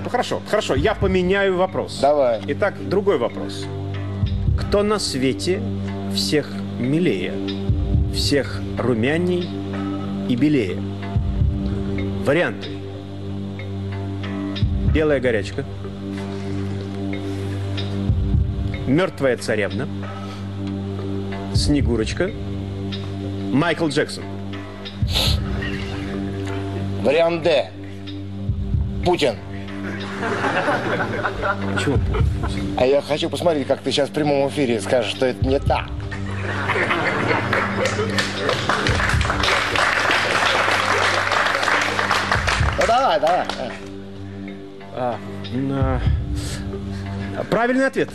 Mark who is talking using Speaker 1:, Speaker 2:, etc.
Speaker 1: Ну хорошо, хорошо, я поменяю вопрос.
Speaker 2: Давай.
Speaker 1: Итак, другой вопрос. Кто на свете всех милее, всех румяней и белее? Варианты. Белая горячка. Мертвая царевна. Снегурочка. Майкл Джексон.
Speaker 2: Вариант Д. Путин.
Speaker 1: Почему?
Speaker 2: А я хочу посмотреть, как ты сейчас в прямом эфире скажешь, что это не так. Ну давай, давай.
Speaker 1: Правильный ответ.